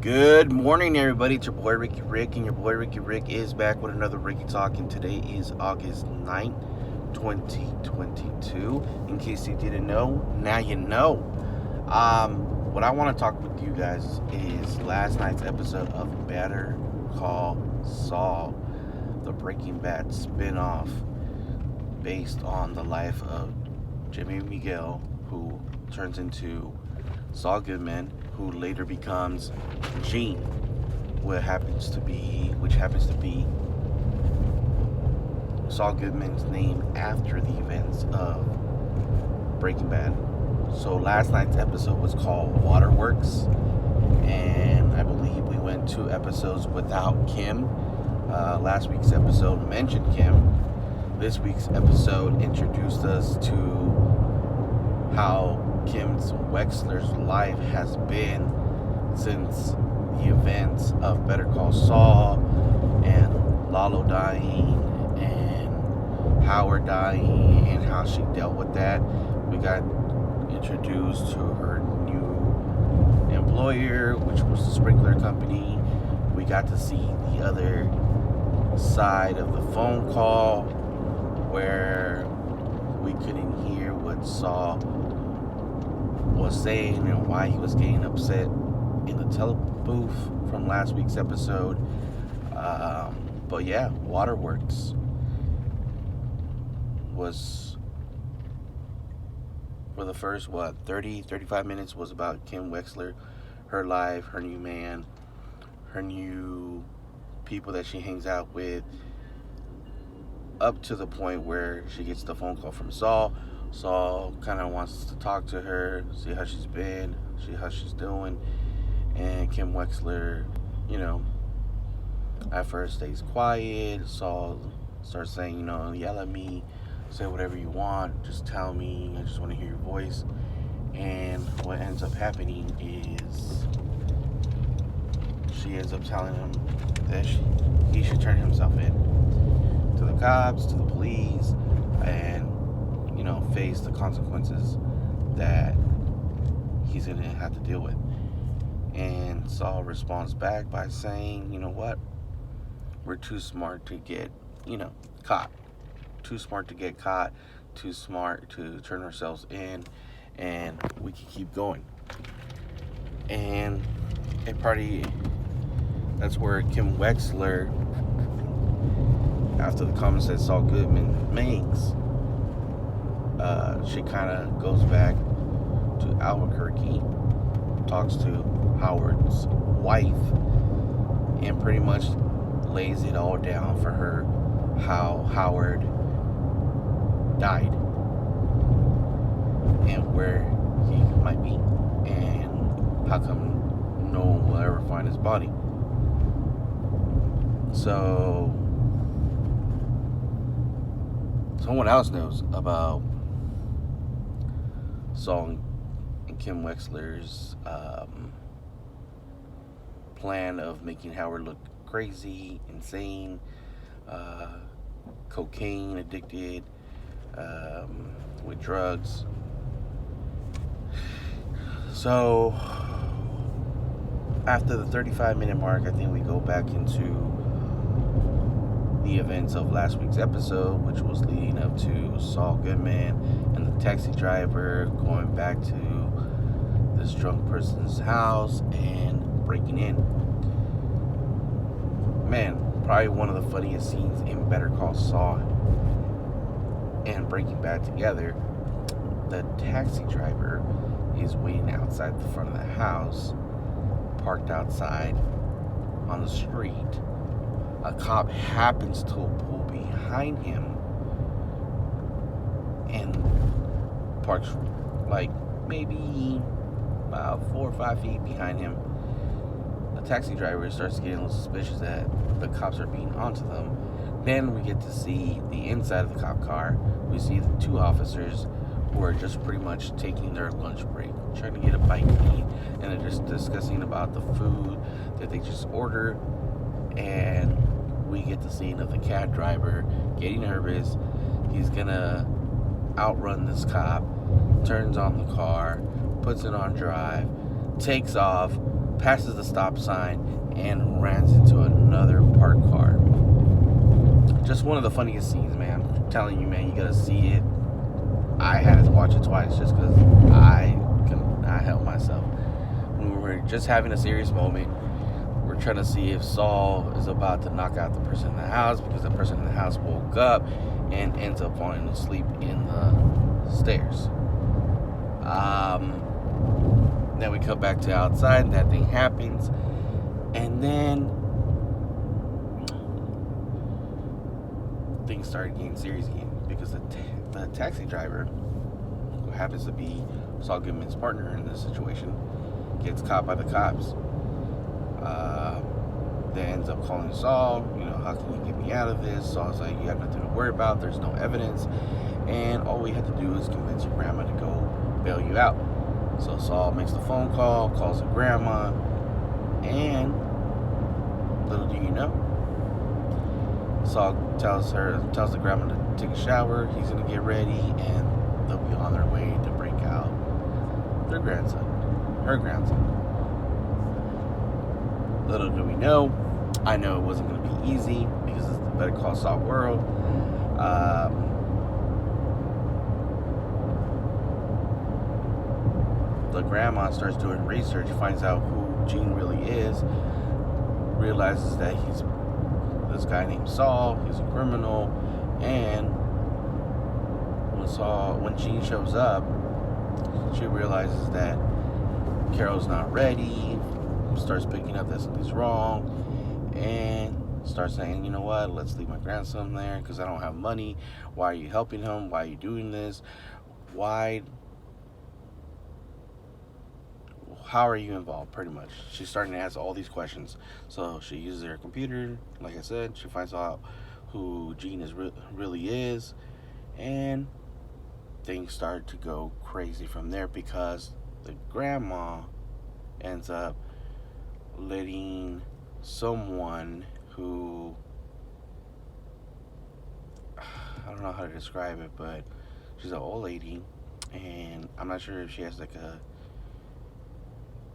Good morning, everybody. It's your boy Ricky Rick, and your boy Ricky Rick is back with another Ricky Talk. And today is August 9th, 2022. In case you didn't know, now you know. What I want to talk with you guys is last night's episode of Better Call Saul, the Breaking Bad spin-off based on the life of Jimmy Miguel, who turns into Saul Goodman, who later becomes Gene, which happens to be Saul Goodman's name after the events of Breaking Bad. So last night's episode was called Waterworks, and I believe we went 2 episodes without Kim. Last week's episode mentioned Kim. This week's episode introduced us to how Kim Wexler's life has been since the events of Better Call Saul and Lalo dying and Howard dying and how she dealt with that. We got introduced to her new employer, which was the sprinkler company. We got to see the other side of the phone call where we couldn't hear what Saul was saying and why he was getting upset in the telebooth from last week's episode. But yeah, Waterworks was, for the first 35 minutes was about Kim Wexler, her life, her new man, her new people that she hangs out with, up to the point where she gets the phone call from Saul. Saul kind of wants to talk to her, see how she's been, see how she's doing. And Kim Wexler, at first stays quiet. Saul starts saying, yell at me, say whatever you want, just tell me, I just want to hear your voice. And what ends up happening is she ends up telling him that he should turn himself in to the cops, to the police, and face the consequences that he's going to have to deal with. And Saul responds back by saying, you know what? We're too smart to get, caught. Too smart to get caught. Too smart to turn ourselves in. And we can keep going. And that's where Kim Wexler, after the comments that Saul Goodman makes, she kind of goes back to Albuquerque, talks to Howard's wife, and pretty much lays it all down for her how Howard died and where he might be and how come no one will ever find his body. So someone else knows about Saul and Kim Wexler's plan of making Howard look crazy, insane, cocaine addicted, with drugs. So after the 35-minute mark, I think we go back into the events of last week's episode, which was leading up to Saul Goodman and the taxi driver going back to this drunk person's house and breaking in. Man, probably one of the funniest scenes in Better Call Saul and Breaking Bad together. The taxi driver is waiting outside the front of the house, parked outside on the street. A cop happens to pull behind him and parks like maybe about 4 or 5 feet behind him. The taxi driver starts getting a little suspicious that the cops are being onto them. Then we get to see the inside of the cop car. We see the 2 officers who are just pretty much taking their lunch break, trying to get a bite to eat, and they're just discussing about the food that they just ordered. And we get the scene of the cab driver getting nervous. He's gonna outrun this cop, turns on the car, puts it on drive, takes off, passes the stop sign and runs into another parked car. Just one of the funniest scenes, man. I'm telling you, man, you gotta see it. I had to watch it twice just because I could not help myself. We were just having a serious moment. We're trying to see if Saul is about to knock out the person in the house, because the person in the house woke up and ends up falling asleep in the stairs. Then we come back to outside, and that thing happens. And then things started getting serious again, because the taxi driver, who happens to be Saul Goodman's partner in this situation, gets caught by the cops. Then ends up calling Saul, how can you get me out of this? Saul's like, you have nothing to worry about, there's no evidence, and all we had to do is convince your grandma to go bail you out. So Saul makes the phone call, calls the grandma, and little do you know, Saul tells the grandma to take a shower, he's gonna get ready, and they'll be on their way to break out her grandson. Little do we know, I know it wasn't going to be easy, because it's the Better Call Saul world. The grandma starts doing research, finds out who Gene really is, realizes that he's this guy named Saul, he's a criminal, and when Gene shows up, she realizes that Carol's not ready, starts picking up that something's wrong, and starts saying, you know what, let's leave my grandson there because I don't have money. Why are you helping him? Why are you doing this? How are you involved? Pretty much. She's starting to ask all these questions. So she uses her computer, like I said, she finds out who Gene really is, and things start to go crazy from there, because the grandma ends up letting someone who, I don't know how to describe it, but she's an old lady, and I'm not sure if she has like a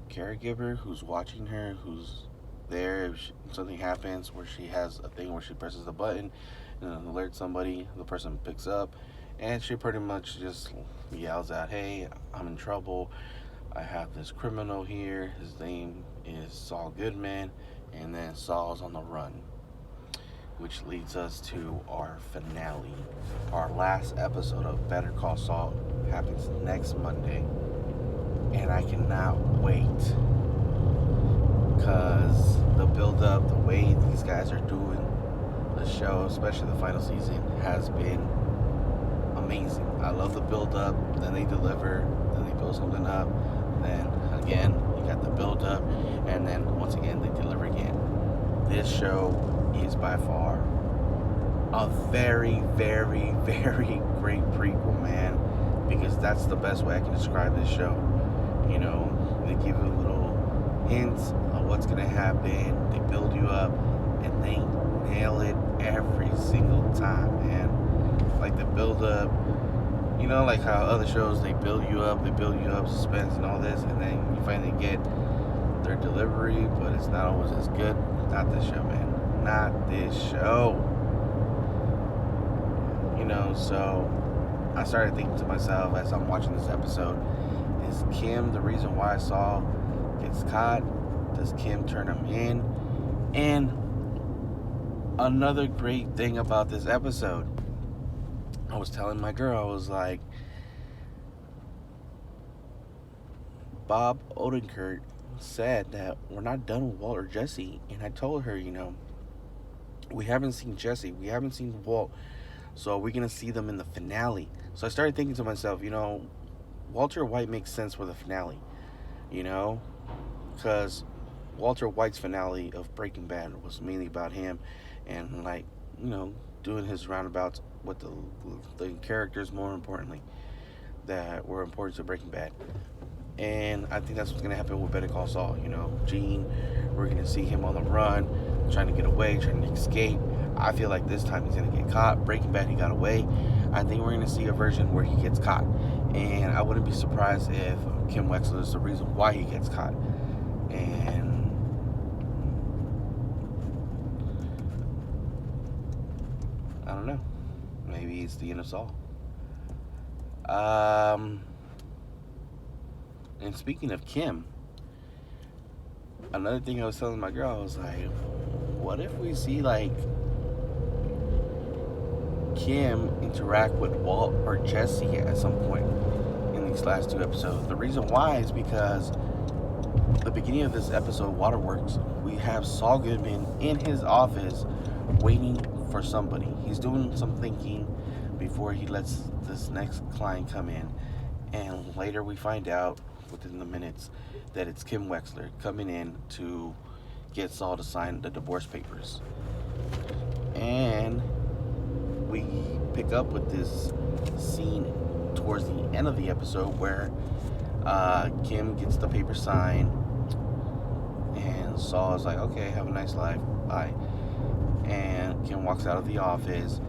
caregiver who's watching her, who's there if something happens, where she has a thing where she presses a button and alerts somebody, the person picks up, and she pretty much just yells out, hey, I'm in trouble, I have this criminal here, his name is Saul Goodman, and then Saul's on the run. Which leads us to our finale. Our last episode of Better Call Saul happens next Monday, and I cannot wait, because the build up, the way these guys are doing the show, especially the final season, has been amazing. I love the build up, then they deliver, then they build something up, then again you got the build up, and then once again they deliver again. This show is by far a very, very, very great prequel, man, because that's the best way I can describe this show. They give you little hints of what's gonna happen, they build you up, and they nail it every single time, man. Like the build up, like how other shows, they build you up, suspense and all this, and then you finally get their delivery, but it's not always as good. Not this show, man. Not this show. So I started thinking to myself as I'm watching this episode, is Kim the reason why Saul gets caught? Does Kim turn him in? And another great thing about this episode, I was telling my girl, I was like, Bob Odenkirk said that we're not done with Walt or Jesse, and I told her, we haven't seen Jesse, we haven't seen Walt, so we're gonna see them in the finale. So I started thinking to myself, Walter White makes sense for the finale, because Walter White's finale of Breaking Bad was mainly about him and doing his roundabouts with the characters, more importantly, that were important to Breaking Bad. And I think that's what's going to happen with Better Call Saul. Gene, we're going to see him on the run, trying to get away, trying to escape. I feel like this time he's going to get caught. Breaking Bad, he got away. I think we're going to see a version where he gets caught. And I wouldn't be surprised if Kim Wexler is the reason why he gets caught. And I don't know. Maybe it's the end of Saul. And speaking of Kim, another thing I was telling my girl, I was like, what if we see like Kim interact with Walt or Jesse at some point in these last 2 episodes? The reason why is because the beginning of this episode, Waterworks, we have Saul Goodman in his office waiting for somebody. He's doing some thinking before he lets this next client come in. And later we find out, within the minutes, that it's Kim Wexler coming in to get Saul to sign the divorce papers. And we pick up with this scene towards the end of the episode where Kim gets the paper signed and Saul is like, okay, have a nice life, bye. And Kim walks out of the office,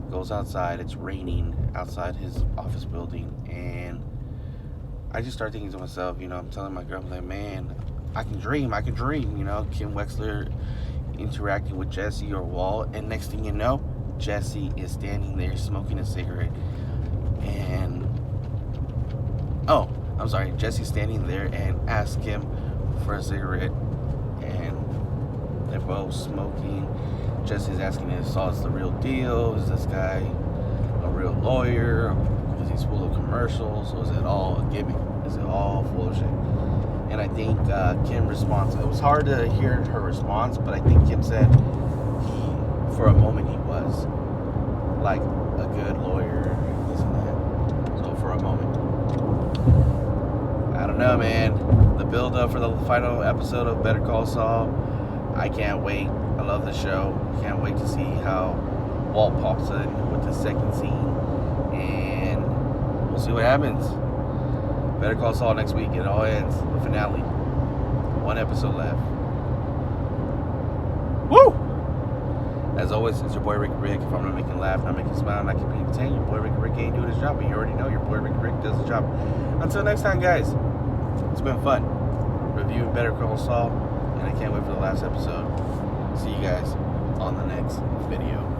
goes outside. It's raining outside his office building, and I just start thinking to myself, I'm telling my girl, I'm like, man, I can dream, Kim Wexler interacting with Jesse or Walt, and next thing you know, Jesse is standing there smoking a cigarette, and Jesse's standing there and asks him for a cigarette, and they're both smoking. Jesse's asking if Saul's the real deal. Is this guy a real lawyer? Because he's full of commercials. So is it all a gimmick? Is it all full of shit? And I think Kim responds. It was hard to hear her response, but I think Kim said for a moment, he was like a good lawyer, this and that. So for a moment, I don't know, man. The build up for the final episode of Better Call Saul, I can't wait. I love the show. Can't wait to see how Walt pops in with the second scene, and we'll see what happens. Better Call Saul next week. It all ends. The finale. 1 episode left. Woo! As always, it's your boy Ricky Rick. If I'm not making you laugh, not making you smile, not keeping you entertained, your boy Ricky Rick ain't doing his job. And you already know your boy Ricky Rick does his job. Until next time, guys. It's been fun reviewing Better Call Saul, and I can't wait for the last episode. See you guys on the next video.